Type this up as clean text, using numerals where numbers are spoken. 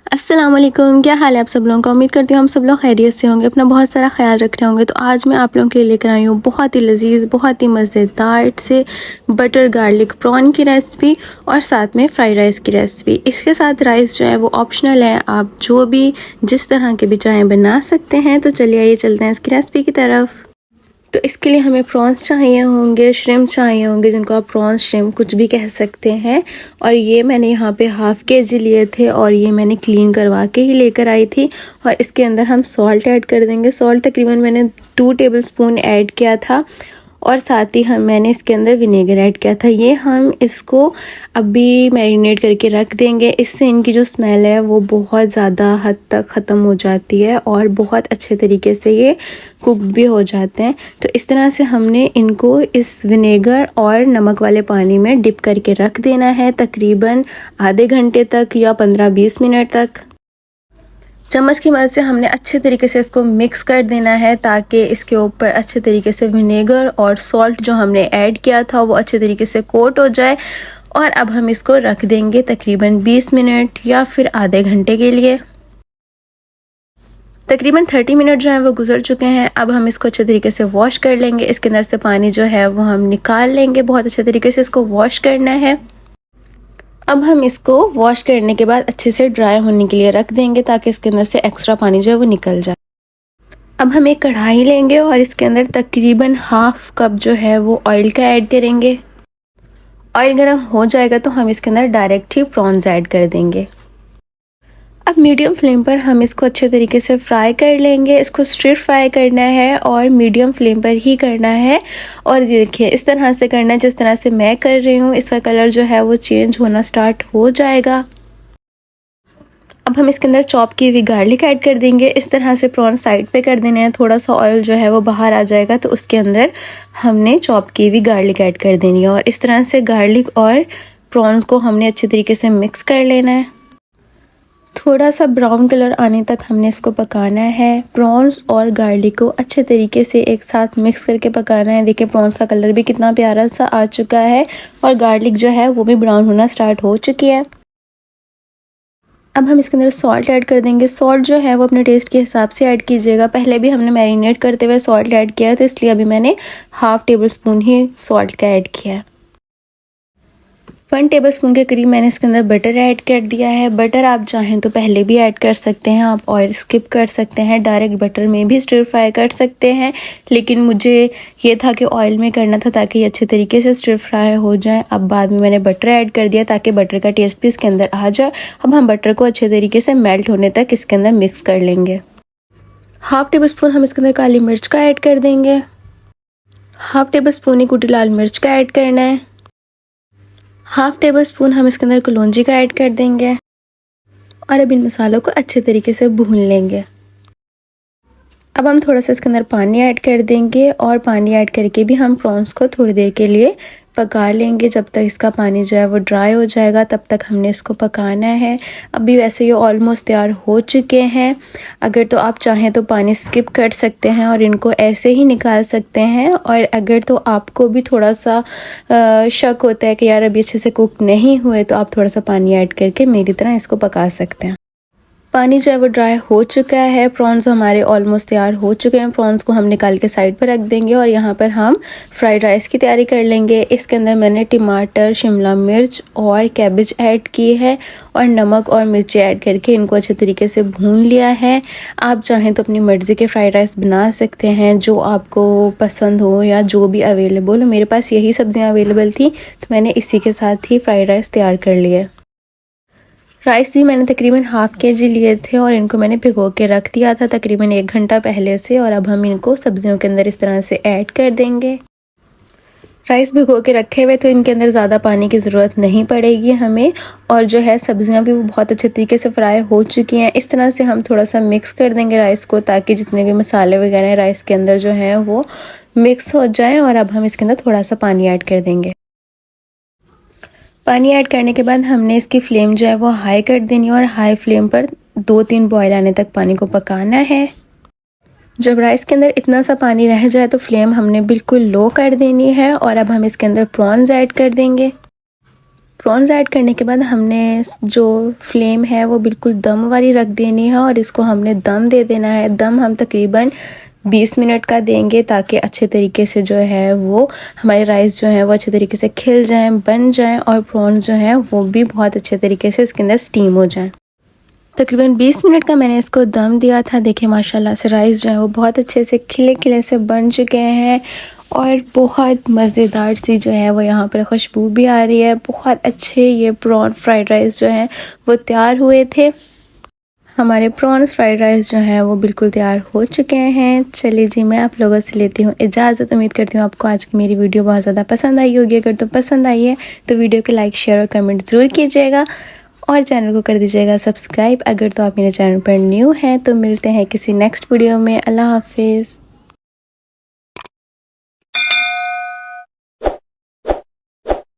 अस्सलाम वालेकुम, क्या हाल है आप सब लोगों का। उम्मीद करती हूँ हम सब लोग खैरियत से होंगे, अपना बहुत सारा ख्याल रख रहे होंगे। तो आज मैं आप लोगों के लिए लेकर आई हूँ बहुत ही लजीज, बहुत ही मज़ेदार से बटर गार्लिक प्रॉन की रेसिपी और साथ में फ्राइड राइस की रेसिपी। इसके साथ राइस जो है वो ऑप्शनल है, आप जो भी जिस तरह के भी चाहें बना सकते हैं। तो चलिए आइए चलते हैं इसकी रेसिपी की तरफ। तो इसके लिए हमें प्रॉन्स चाहिए होंगे, श्रिम्प चाहिए होंगे, जिनको आप प्रॉन्स श्रिम्प कुछ भी कह सकते हैं। और ये मैंने यहाँ पे हाफ़ केजी लिए थे और ये मैंने क्लीन करवा के ही लेकर आई थी। और इसके अंदर हम सॉल्ट ऐड कर देंगे। सॉल्ट तकरीबन मैंने 2 टेबलस्पून ऐड किया था और साथ ही मैंने इसके अंदर विनेगर ऐड किया था। ये हम इसको अभी मैरिनेट करके रख देंगे। इससे इनकी जो स्मेल है वो बहुत ज़्यादा हद तक ख़त्म हो जाती है और बहुत अच्छे तरीके से ये कुक भी हो जाते हैं। तो इस तरह से हमने इनको इस विनेगर और नमक वाले पानी में डिप करके रख देना है तकरीबन आधे घंटे तक या 15-20 मिनट तक। चम्मच की मदद से हमने अच्छे तरीके से इसको मिक्स कर देना है ताकि इसके ऊपर अच्छे तरीके से विनेगर और सॉल्ट जो हमने ऐड किया था वो अच्छे तरीके से कोट हो जाए। और अब हम इसको रख देंगे तकरीबन 20 मिनट या फिर आधे घंटे के लिए। तकरीबन 30 मिनट जो है वो गुजर चुके हैं। अब हम इसको अच्छे तरीके से वॉश कर लेंगे। इसके अंदर से पानी जो है वो हम निकाल लेंगे। बहुत अच्छे तरीके से इसको वॉश करना है। अब हम इसको वॉश करने के बाद अच्छे से ड्राई होने के लिए रख देंगे ताकि इसके अंदर से एक्स्ट्रा पानी जो है वो निकल जाए। अब हम एक कढ़ाई लेंगे और इसके अंदर तकरीबन हाफ कप जो है वो ऑयल का ऐड करेंगे। ऑयल गर्म हो जाएगा तो हम इसके अंदर डायरेक्ट ही प्रॉन्स ऐड कर देंगे। अब मीडियम फ्लेम पर हम इसको अच्छे तरीके से फ्राई कर लेंगे। इसको स्टिर फ्राई करना है और मीडियम फ्लेम पर ही करना है। और देखिए इस तरह से करना है जिस तरह से मैं कर रही हूँ। इसका कलर जो है वो चेंज होना स्टार्ट हो जाएगा। अब हम इसके अंदर चॉप की हुई गार्लिक ऐड कर देंगे। इस तरह से प्रॉन साइड पे कर देने हैं। थोड़ा सा ऑयल जो है वो बाहर आ जाएगा तो उसके अंदर हमने चॉप की हुई गार्लिक ऐड कर देनी है। और इस तरह से गार्लिक और प्रॉन्स को हमने अच्छे तरीके से मिक्स कर लेना है। थोड़ा सा ब्राउन कलर आने तक हमने इसको पकाना है। प्रॉन्स और गार्लिक को अच्छे तरीके से एक साथ मिक्स करके पकाना है। देखिए प्रॉन्स का कलर भी कितना प्यारा सा आ चुका है और गार्लिक जो है वो भी ब्राउन होना स्टार्ट हो चुकी है। अब हम इसके अंदर सॉल्ट ऐड कर देंगे। सॉल्ट जो है वो अपने टेस्ट के हिसाब से ऐड कीजिएगा। पहले भी हमने मैरिनेट करते हुए सॉल्ट ऐड किया है तो इसलिए अभी मैंने हाफ टेबल स्पून ही सॉल्ट का ऐड किया है। 1 टेबल स्पून के करीब मैंने इसके अंदर बटर ऐड कर दिया है। बटर आप चाहें तो पहले भी ऐड कर सकते हैं, आप ऑयल स्किप कर सकते हैं, डायरेक्ट बटर में भी स्टिर फ्राई कर सकते हैं। लेकिन मुझे ये था कि ऑयल में करना था ताकि ये अच्छे तरीके से स्टिर फ्राई हो जाए। अब बाद में मैंने बटर ऐड कर दिया ताकि बटर का टेस्ट भी इसके अंदर आ जाए। अब हम बटर को अच्छे तरीके से मेल्ट होने तक इसके अंदर मिक्स कर लेंगे। हाफ टेबल स्पून हम इसके अंदर काली मिर्च का ऐड कर देंगे। हाफ टेबल स्पून ही कुटी लाल मिर्च का ऐड करना है। हाफ टेबल स्पून हम इसके अंदर कलौंजी का ऐड कर देंगे और अब इन मसालों को अच्छे तरीके से भून लेंगे। अब हम थोड़ा सा इसके अंदर पानी ऐड कर देंगे और पानी ऐड करके भी हम प्रॉन्स को थोड़ी देर के लिए पका लेंगे। जब तक इसका पानी जो है वो ड्राई हो जाएगा तब तक हमने इसको पकाना है। अभी वैसे ये ऑलमोस्ट तैयार हो चुके हैं। अगर तो आप चाहें तो पानी स्किप कर सकते हैं और इनको ऐसे ही निकाल सकते हैं। और अगर तो आपको भी थोड़ा सा शक होता है कि यार अभी अच्छे से कुक नहीं हुए तो आप थोड़ा सा पानी ऐड करके मेरी तरह इसको पका सकते हैं। पानी जो है वो ड्राई हो चुका है। प्रॉन्स हमारे ऑलमोस्ट तैयार हो चुके हैं। प्रॉन्स को हम निकाल के साइड पर रख देंगे और यहाँ पर हम फ्राइड राइस की तैयारी कर लेंगे। इसके अंदर मैंने टमाटर, शिमला मिर्च और कैबेज ऐड की है और नमक और मिर्ची ऐड करके इनको अच्छे तरीके से भून लिया है। आप चाहें तो अपनी मर्ज़ी के फ्राइड राइस बना सकते हैं जो आपको पसंद हो या जो भी अवेलेबल हो। मेरे पास यही सब्जियाँ अवेलेबल थी तो मैंने इसी के साथ ही फ्राइड राइस तैयार कर लिया। राइस भी मैंने तकरीबन हाफ़ केजी लिए थे और इनको मैंने भिगो के रख दिया था तकरीबन 1 घंटा पहले से। और अब हम इनको सब्जियों के अंदर इस तरह से ऐड कर देंगे। राइस भिगो के रखे हुए तो इनके अंदर ज़्यादा पानी की ज़रूरत नहीं पड़ेगी हमें। और जो है सब्जियां भी बहुत अच्छे तरीके से फ्राई हो चुकी हैं। इस तरह से हम थोड़ा सा मिक्स कर देंगे राइस को ताकि जितने भी मसाले वगैरह हैं राइस के अंदर जो हैं वो मिक्स हो जाएँ। और अब हम इसके अंदर थोड़ा सा पानी ऐड कर देंगे। पानी ऐड करने के बाद हमने इसकी फ्लेम जो है वो हाई कर देनी है और हाई फ्लेम पर 2-3 बॉयल आने तक पानी को पकाना है। जब राइस के अंदर इतना सा पानी रह जाए तो फ्लेम हमने बिल्कुल लो कर देनी है। और अब हम इसके अंदर प्रॉन्स ऐड कर देंगे। प्रॉन्स ऐड करने के बाद हमने जो फ्लेम है वो बिल्कुल दम वाली रख देनी है और इसको हमने दम दे देना है। दम हम तकरीबन 20 मिनट का देंगे ताकि अच्छे तरीके से जो है वो हमारे राइस जो है वो अच्छे तरीके से खिल जाएं, बन जाएं और प्रॉन्स जो हैं वो भी बहुत अच्छे तरीके से इसके अंदर स्टीम हो जाएं। तकरीबन 20 मिनट का मैंने इसको दम दिया था। देखिए माशाल्लाह से राइस जो है वो बहुत अच्छे से खिले खिले से बन चुके हैं और बहुत मज़ेदार सी जो है वो यहाँ पर खुशबू भी आ रही है। बहुत अच्छे ये प्रॉन फ्राइड राइस जो हैं वो तैयार हुए थे। हमारे प्रॉन्स फ्राइड राइस जो हैं वो बिल्कुल तैयार हो चुके हैं। चलिए जी, मैं आप लोगों से लेती हूँ इजाज़त। उम्मीद करती हूँ आपको आज की मेरी वीडियो बहुत ज़्यादा पसंद आई होगी। अगर तो पसंद आई है तो वीडियो को लाइक, शेयर और कमेंट ज़रूर कीजिएगा और चैनल को कर दीजिएगा सब्सक्राइब। अगर तो आप मेरे चैनल पर न्यू हैं तो मिलते हैं किसी नेक्स्ट वीडियो में। अल्लाह हाफिज़।